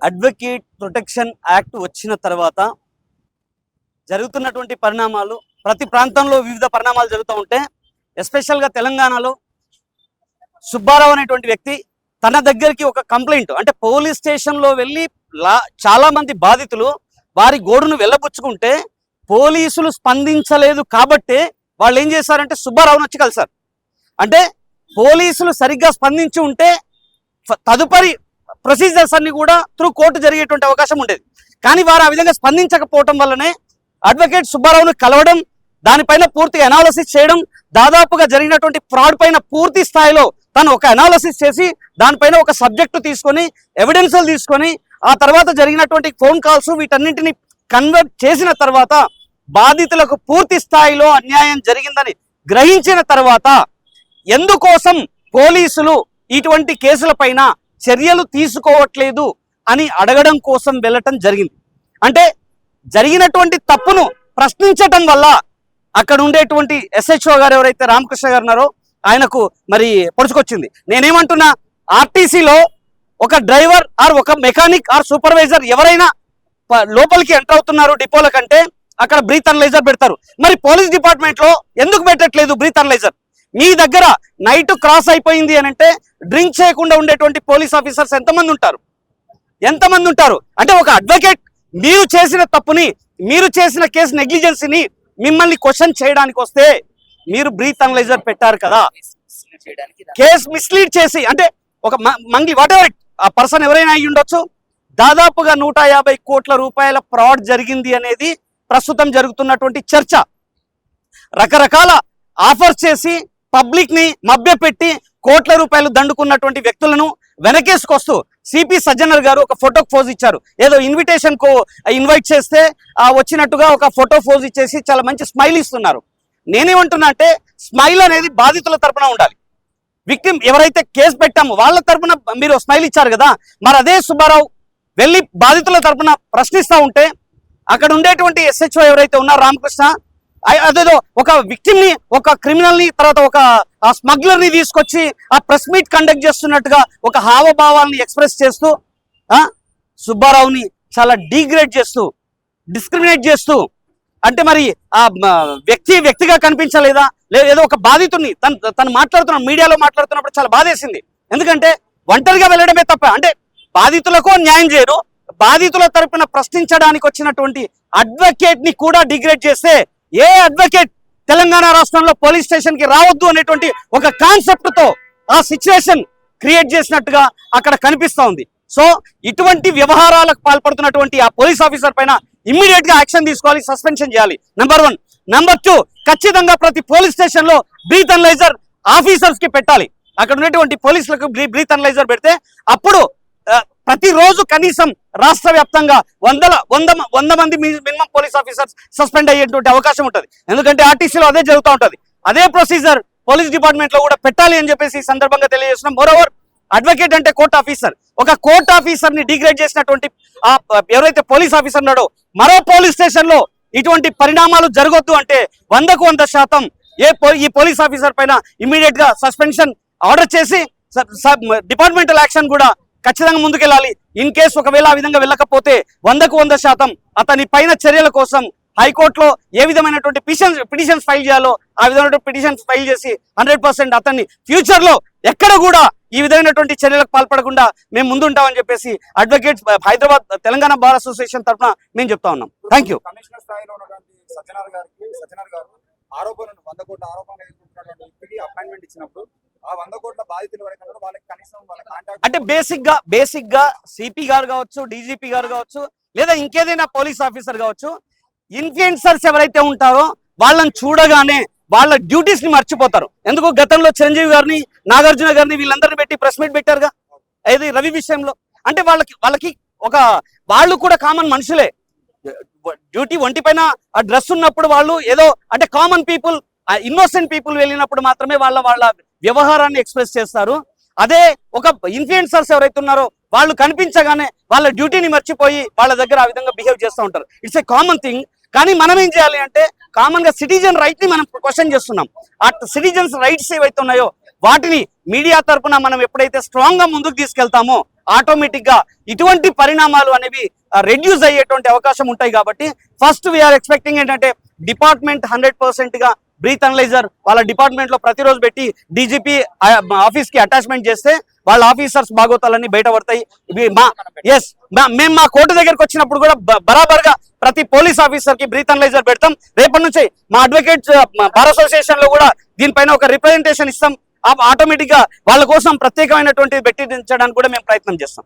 Advocate protection act వచ్చిన తర్వాత జరుగుతున్నటువంటి పరిణామాలు ప్రతి ప్రాంతంలో వివిధ పరిణామాలు జరుగుతూ ఉంటే ఎస్పెషల్గా తెలంగాణలో సుబ్బారావు అనేటువంటి వ్యక్తి తన దగ్గరికి ఒక కంప్లైంట్ అంటే పోలీస్ స్టేషన్లో వెళ్ళి చాలా మంది బాధితులు వారి గోడును వెళ్ళబుచ్చుకుంటే పోలీసులు స్పందించలేదు కాబట్టి వాళ్ళు ఏం చేశారంటే సుబ్బారావును వచ్చి కలిశారు. అంటే పోలీసులు సరిగ్గా స్పందించి ఉంటే తదుపరి ప్రొసీజర్స్ అన్ని కూడా త్రూ కోర్టు జరిగేటువంటి అవకాశం ఉండేది. కానీ వారు ఆ విధంగా స్పందించకపోవటం వల్లనే అడ్వకేట్ సుబ్బారావును కలవడం, దానిపైన పూర్తిగా అనాలిసిస్ చేయడం, దాదాపుగా జరిగినటువంటి ఫ్రాడ్ పైన పూర్తి స్థాయిలో తను ఒక అనాలిసిస్ చేసి దానిపైన ఒక సబ్జెక్టు తీసుకొని ఎవిడెన్స్లు తీసుకొని ఆ తర్వాత జరిగినటువంటి ఫోన్ కాల్స్ వీటన్నింటిని కన్వర్ట్ చేసిన తర్వాత బాధితులకు పూర్తి స్థాయిలో అన్యాయం జరిగిందని గ్రహించిన తర్వాత ఎందుకోసం పోలీసులు ఇటువంటి కేసులపైన చర్యలు తీసుకోవట్లేదు అని అడగడం కోసం వెళ్ళటం జరిగింది. అంటే జరిగినటువంటి తప్పును ప్రశ్నించటం వల్ల అక్కడ ఉండేటువంటి ఎస్హెచ్ఓ గారు ఎవరైతే రామకృష్ణ గారు ఉన్నారో ఆయనకు మరి పొడుచుకొచ్చింది. నేనేమంటున్నా, ఆర్టీసీలో ఒక డ్రైవర్ ఆర్ ఒక మెకానిక్ ఆర్ సూపర్వైజర్ ఎవరైనా లోపలికి ఎంటర్ అవుతున్నారు డిపోల కంటే అక్కడ బ్రీత్ అనలైజర్ పెడతారు. మరి పోలీస్ డిపార్ట్మెంట్ లో ఎందుకు పెట్టట్లేదు బ్రీత్ అనలైజర్? మీ దగ్గర నైట్ క్రాస్ అయిపోయింది అని అంటే డ్రింక్ చేయకుండా ఉండేటువంటి పోలీస్ ఆఫీసర్స్ ఎంతమంది ఉంటారు? అంటే ఒక అడ్వకేట్ మీరు చేసిన తప్పుని, మీరు చేసిన కేసు నెగ్లిజెన్సీని మిమ్మల్ని క్వశ్చన్ చేయడానికి వస్తే మీరు బ్రీత్ అనలైజర్ పెట్టారు కదా, కేసు మిస్లీడ్ చేసి అంటే ఒక మంగి వాట్ ఎవర్ ఆ పర్సన్ ఎవరైనా అయ్యి ఉండొచ్చు. దాదాపుగా 150 కోట్ల రూపాయల ఫ్రాడ్ జరిగింది అనేది ప్రస్తుతం జరుగుతున్నటువంటి చర్చ. రకరకాల ఆఫర్స్ చేసి పబ్లిక్ ని మభ్యపెట్టి కోట్ల రూపాయలు దండుకున్నటువంటి వ్యక్తులను వెనకేసుకొస్తూ సిపి సజ్జనర్ గారు ఒక ఫోటో ఫోజ్ ఇచ్చారు. ఏదో ఇన్విటేషన్ కు ఇన్వైట్ చేస్తే వచ్చినట్టుగా ఒక ఫోటో ఫోజ్ ఇచ్చేసి చాలా మంచి స్మైల్ ఇస్తున్నారు. నేనేమంటున్నా అంటే స్మైల్ అనేది బాధితుల తరపున ఉండాలి. విక్టిమ్ ఎవరైతే కేసు పెట్టామో వాళ్ళ తరపున మీరు స్మైల్ ఇచ్చారు కదా, మరి అదే సుబ్బారావు వెళ్ళి బాధితుల తరపున ప్రశ్నిస్తూ ఉంటే అక్కడ ఉండేటువంటి ఎస్హెచ్ఓ ఎవరైతే ఉన్నారో రామకృష్ణ అదేదో ఒక విక్టిమ్ ని, ఒక క్రిమినల్ ని, తర్వాత ఒక స్మగ్లర్ ని తీసుకొచ్చి ఆ ప్రెస్ మీట్ కండక్ట్ చేస్తున్నట్టుగా ఒక హావభావాలని ఎక్స్ప్రెస్ చేస్తూ సుబ్బారావుని చాలా డీగ్రేడ్ చేస్తూ డిస్క్రిమినేట్ చేస్తూ అంటే మరి ఆ వ్యక్తిగా కనిపించలేదా? ఏదో ఒక బాధితుడిని తను మాట్లాడుతున్న మీడియాలో మాట్లాడుతున్నప్పుడు చాలా బాధేసింది. ఎందుకంటే ఒంటరిగా వెళ్ళడమే తప్ప అంటే బాధితులకు న్యాయం చేయరు, బాధితుల తరపున ప్రశ్నించడానికి వచ్చినటువంటి అడ్వకేట్ ని కూడా డిగ్రేడ్ చేస్తే ఏ అడ్వకేట్ తెలంగాణ రాష్ట్రంలో పోలీస్ స్టేషన్ కి రావద్దు అనేటువంటి ఒక కాన్సెప్ట్ తో ఆ సిచ్యువేషన్ క్రియేట్ చేసినట్టుగా అక్కడ కనిపిస్తా ఉంది. సో ఇటువంటి వ్యవహారాలకు పాల్పడుతున్నటువంటి ఆ పోలీస్ ఆఫీసర్ పైన ఇమ్మీడియట్ గా యాక్షన్ తీసుకోవాలి, సస్పెన్షన్ చేయాలి. నెంబర్ 1. నెంబర్ 2, ఖచ్చితంగా ప్రతి పోలీస్ స్టేషన్ లో బ్రీత్ అనలైజర్ ఆఫీసర్స్ కి పెట్టాలి. అక్కడ ఉన్నటువంటి పోలీసులకు బ్రీత్ అనలైజర్ పెడితే అప్పుడు ప్రతిరోజు కనీసం రాష్ట్ర వ్యాప్తంగా 100 మంది మినిమం పోలీస్ ఆఫీసర్స్ సస్పెండ్ అయ్యేటువంటి అవకాశం ఉంటుంది. ఎందుకంటే ఆర్టీసీలో అదే జరుగుతూ ఉంటుంది. అదే ప్రొసీజర్ పోలీస్ డిపార్ట్మెంట్ లో కూడా పెట్టాలి అని చెప్పేసి ఈ సందర్భంగా తెలియజేస్తున్నాం. మోరోవర్ అడ్వకేట్ అంటే కోర్ట్ ఆఫీసర్, ఒక కోర్ట్ ఆఫీసర్ ని డిగ్రేడ్ చేసినటువంటి ఎవరైతే పోలీస్ ఆఫీసర్ ఉన్నాడో మరో పోలీస్ స్టేషన్ లో ఇటువంటి పరిణామాలు జరగొద్దు అంటే 100% ఈ పోలీస్ ఆఫీసర్ పైన ఇమ్మీడియట్ గా సస్పెన్షన్ ఆర్డర్ చేసి డిపార్ట్మెంటల్ యాక్షన్ కూడా ఖచ్చితంగా ముందుకెళ్ళాలి. ఇన్ కేసు ఒకవేళ ఆ విధంగా వెళ్ళకపోతే 100% అతని పైన చర్యల కోసం హైకోర్టులో ఏ విధమైనటువంటి పిటిషన్స్ ఫైల్ చేయాలో ఆ విధమైన పిటిషన్స్ ఫైల్ చేసి 100% అతన్ని ఫ్యూచర్ లో ఎక్కడ కూడా ఈ విధమైనటువంటి చర్యలకు పాల్పడకుండా మేము ముందుంటామని చెప్పేసి advocate Hyderabad Telangana bar association తరఫున మేము చెప్తా ఉన్నాం. Thank you. కమిషనర్ స్థాయిలో ఉన్నటువంటి సజ్జనర్ గారు ఆరోపణలు 100 కోట్ల ఆరోపణలు ఎదుర్కొంటున్నటువంటి అపాయింట్మెంట్ ఇచ్చినప్పుడు ఆ 100 కోట్ల బాధితులు ఎవరైతే వాళ్ళకి కనీసం వాళ్ళ కాంటాక్ట్ అంటే బేసిక్ గా సిపి గారు కావచ్చు, డీజీపీ గారు కావచ్చు, లేదా ఇంకేదైనా పోలీస్ ఆఫీసర్ కావచ్చు, ఇన్ఫ్లుయెన్సర్స్ ఎవరైతే ఉంటారో వాళ్ళని చూడగానే వాళ్ళ డ్యూటీస్ ని మర్చిపోతారు. ఎందుకు గతంలో చిరంజీవి గారిని, నాగార్జున గారిని వీళ్ళందరినీ పెట్టి ప్రెస్ మీట్ పెట్టారుగా ఏది రవి విషయంలో. అంటే వాళ్ళకి వాళ్ళు కూడా కామన్ మనుషులే. డ్యూటీ ఒంటి పైన ఆ డ్రెస్ ఉన్నప్పుడు వాళ్ళు ఏదో అంటే కామన్ పీపుల్, ఇన్నోసెంట్ పీపుల్ వెళ్ళినప్పుడు మాత్రమే వాళ్ళ వ్యవహారాన్ని ఎక్స్ప్రెస్ చేస్తారు. అదే ఒక ఇన్ఫ్లుయెన్సర్స్ ఎవరైతే ఉన్నారో వాళ్ళు కనిపించగానే వాళ్ళ డ్యూటీని మర్చిపోయి వాళ్ళ దగ్గర ఆ విధంగా బిహేవ్ చేస్తూ ఉంటారు. It's a common thing. కానీ మనం ఏం చేయాలి అంటే కామన్ గా సిటిజన్ రైట్ ని మనం క్వశ్చన్ చేస్తున్నాం. ఆ సిటిజన్స్ రైట్స్ ఏవైతే ఉన్నాయో వాటిని మీడియా తరపున మనం ఎప్పుడైతే స్ట్రాంగ్ గా ముందుకు తీసుకెళ్తామో ఆటోమేటిక్ గా ఇటువంటి పరిణామాలు అనేవి రెడ్యూస్ అయ్యేటువంటి అవకాశం ఉంటాయి. కాబట్టి ఫస్ట్ వీఆర్ ఎక్స్పెక్టింగ్ ఏంటంటే డిపార్ట్మెంట్ 100% గా బ్రీత్ అనలైజర్ వాళ్ళ డిపార్ట్మెంట్ లో ప్రతిరోజు పెట్టి డీజీపీ ఆఫీస్ కి అటాచ్మెంట్ చేస్తే వాళ్ళ ఆఫీసర్స్ బాగోతాలని బయట పడతాయి. మేము మా కోర్టు దగ్గరకు వచ్చినప్పుడు కూడా బరాబర్ గా ప్రతి పోలీస్ ఆఫీసర్ కి బ్రీత్ అనలైజర్ పెడతాం. రేపటి నుంచి మా అడ్వకేట్స్ బార్ అసోసియేషన్ లో కూడా దీనిపైన ఒక రిప్రజెంటేషన్ ఇస్తాం. ఆటోమేటిక్ గా వాళ్ళ కోసం ప్రత్యేకమైనటువంటి పెట్టించడానికి కూడా మేము ప్రయత్నం చేస్తాం.